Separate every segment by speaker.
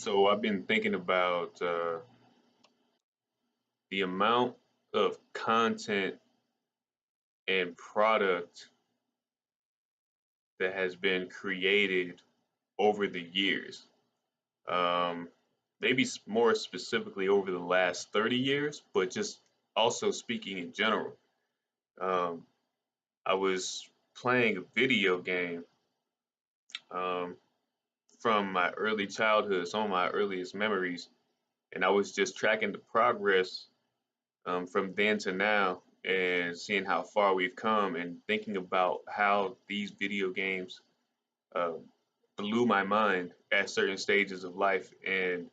Speaker 1: So I've been thinking about the amount of content and product that has been created over the years. Um, Maybe more specifically over the last 30 years, but just also speaking in general. Um, I was playing a video game um, from my early childhood, some of my earliest memories, and I was just tracking the progress from then to now and seeing how far we've come and thinking about how these video games uh, blew my mind at certain stages of life and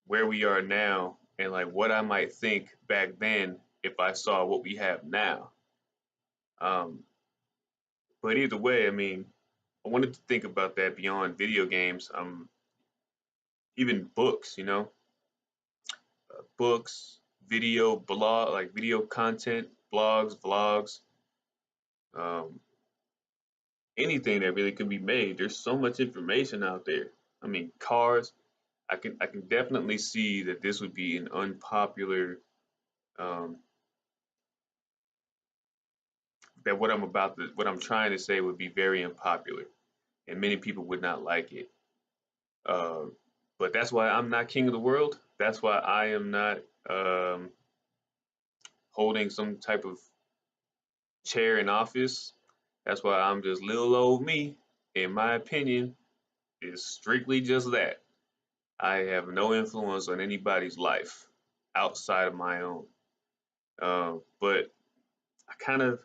Speaker 1: where we are now and like what I might think back then if I saw what we have now. Um, but either way, I mean, I wanted to think about that beyond video games, even books, books, video, blog, like video content, blogs, vlogs, um, anything that really can be made. There's so much information out there. I mean, cars. I can definitely see that this would be an unpopular. Um, that what I'm trying to say would be very unpopular, and many people would not like it. Uh, but that's why I'm not king of the world. That's why I am not um, holding some type of chair in office. That's why I'm just little old me. In my opinion, is strictly just that. I have no influence on anybody's life outside of my own. But I kind of,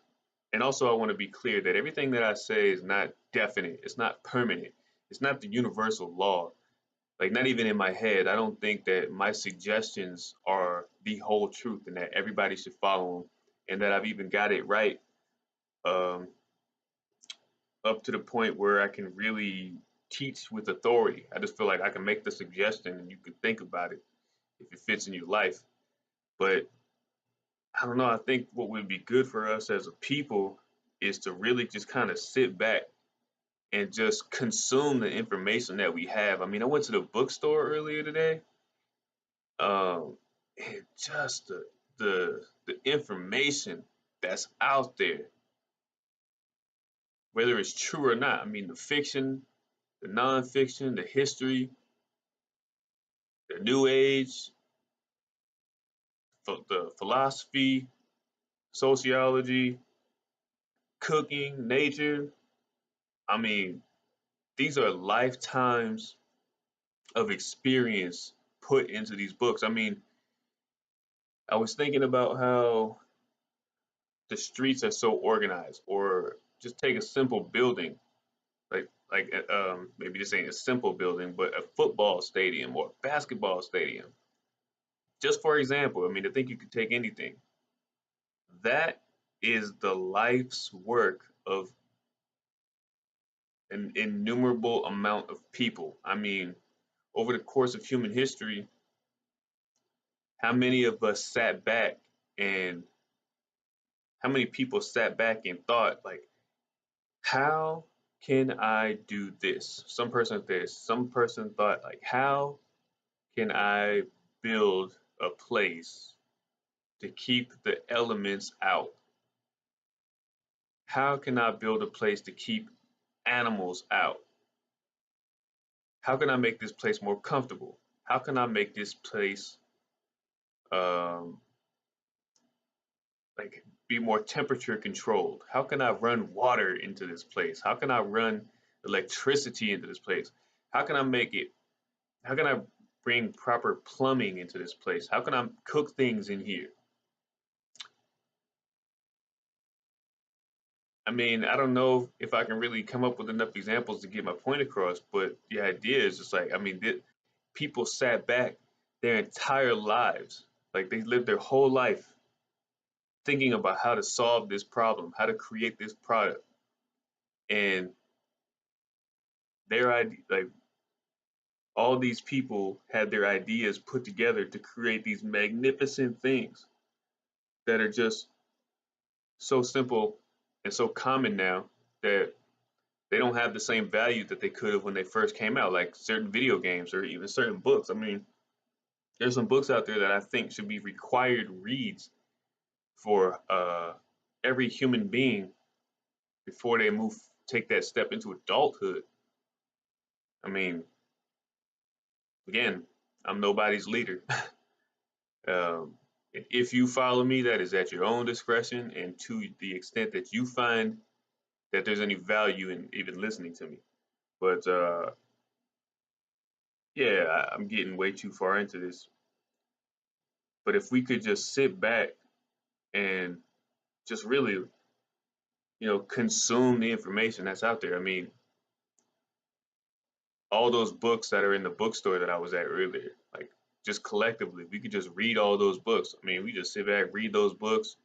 Speaker 1: and also I want to be clear that everything that I say is not definite. It's not permanent. It's not the universal law. Like, not even in my head. I don't think that my suggestions are the whole truth and that everybody should follow them and that I've even got it right um, up to the point where I can really teach with authority. I just feel like I can make the suggestion and you can think about it if it fits in your life. But I don't know. I think what would be good for us as a people is to really just kind of sit back and just consume the information that we have. I mean, I went to the bookstore earlier today, and just the information that's out there, whether it's true or not. I mean, the fiction, the nonfiction, the history, the new age, the philosophy, sociology, cooking, nature. I mean, these are lifetimes of experience put into these books. I mean, I was thinking about how the streets are so organized, or just take a simple building, maybe this ain't a simple building, but a football stadium or a basketball stadium. Just for example, I mean, I think you could take anything. That is the life's work of an innumerable amount of people. I mean, over the course of human history, how many of us sat back and how many people sat back and thought, like, how can I do this? Some person this, some person thought, like, how can I build a place to keep the elements out? How can I build a place to keep animals out? How can I make this place more comfortable? How can I make this place um, like be more temperature controlled? How can I run water into this place? How can I run electricity into this place? How can I make it? How can I bring proper plumbing into this place? How can I cook things in here? I mean, I don't know if I can really come up with enough examples to get my point across, but the idea is just like, I mean, people sat back their entire lives, like they lived their whole life thinking about how to solve this problem, how to create this product, and their idea, like all these people had their ideas put together to create these magnificent things that are just so simple and so common now that they don't have the same value that they could have when they first came out, like certain video games or even certain books. I mean, there's some books out there that I think should be required reads for every human being before they take that step into adulthood. I mean, again, I'm nobody's leader. um, if you follow me, that is at your own discretion, and to the extent that you find that there's any value in even listening to me. But yeah, I'm getting way too far into this. But if we could just sit back and just really, consume the information that's out there. I mean, all those books that are in the bookstore that I was at earlier, like just collectively, we could just read all those books. I mean, we just sit back, read those books,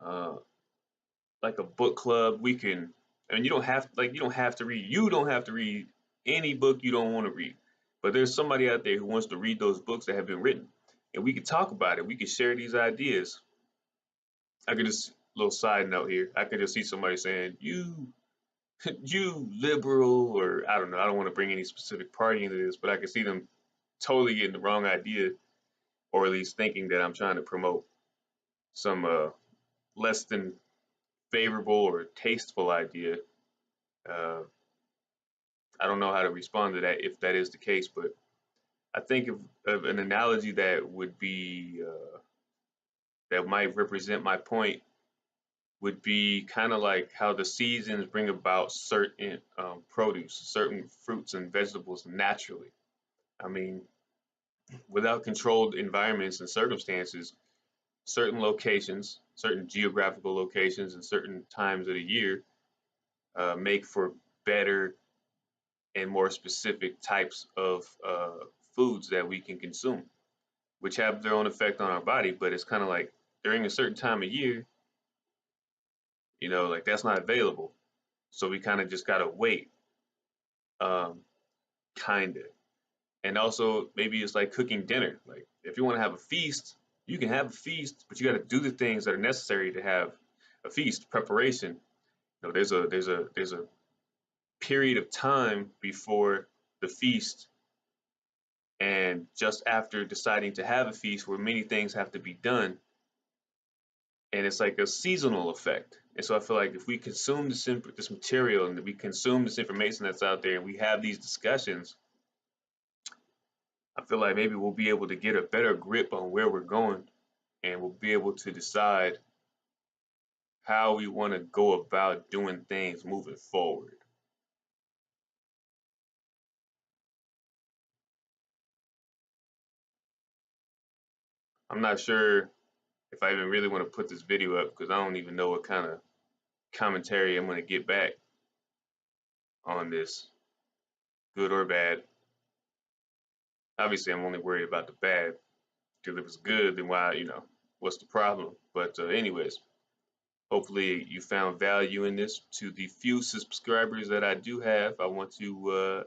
Speaker 1: uh, like a book club. We can, I mean, you don't have to read. You don't have to read any book you don't want to read. But there's somebody out there who wants to read those books that have been written, and we could talk about it. We could share these ideas. I could just little side note here. I could just see somebody saying, you liberal, or I don't know. I don't want to bring any specific party into this, but I could see them totally getting the wrong idea, or at least thinking that I'm trying to promote some less than favorable or tasteful idea. Uh, I don't know how to respond to that if that is the case, but I think of an analogy that would be that might represent my point would be kind of like how the seasons bring about certain produce, certain fruits and vegetables naturally. I mean, without controlled environments and circumstances, certain locations, certain geographical locations, and certain times of the year make for better and more specific types of foods that we can consume, which have their own effect on our body. But it's kind of like during a certain time of year, like that's not available. So we kind of just got to wait, um, kind of. And also, maybe it's like cooking dinner. Like, if you want to have a feast, you can have a feast, but you got to do the things that are necessary to have a feast. Preparation. There's a period of time before the feast and just after deciding to have a feast where many things have to be done, and it's like a seasonal effect. And so I feel like if we consume this material and we consume this information that's out there and we have these discussions, I feel like maybe we'll be able to get a better grip on where we're going, and we'll be able to decide how we want to go about doing things moving forward. I'm not sure if I even really want to put this video up because I don't even know what kind of commentary I'm going to get back on this, good or bad. Obviously, I'm only worried about the bad because if it's good, then why, what's the problem? But, anyways, hopefully you found value in this. To the few subscribers that I do have, I want to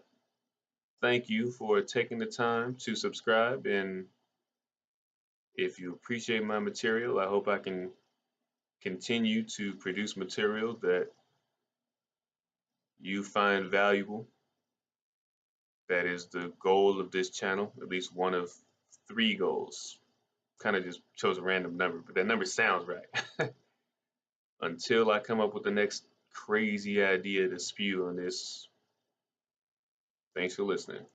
Speaker 1: thank you for taking the time to subscribe. And if you appreciate my material, I hope I can continue to produce material that you find valuable. That is the goal of this channel, at least one of three goals. Kind of just chose a random number, but that number sounds right. Until I come up with the next crazy idea to spew on this, thanks for listening.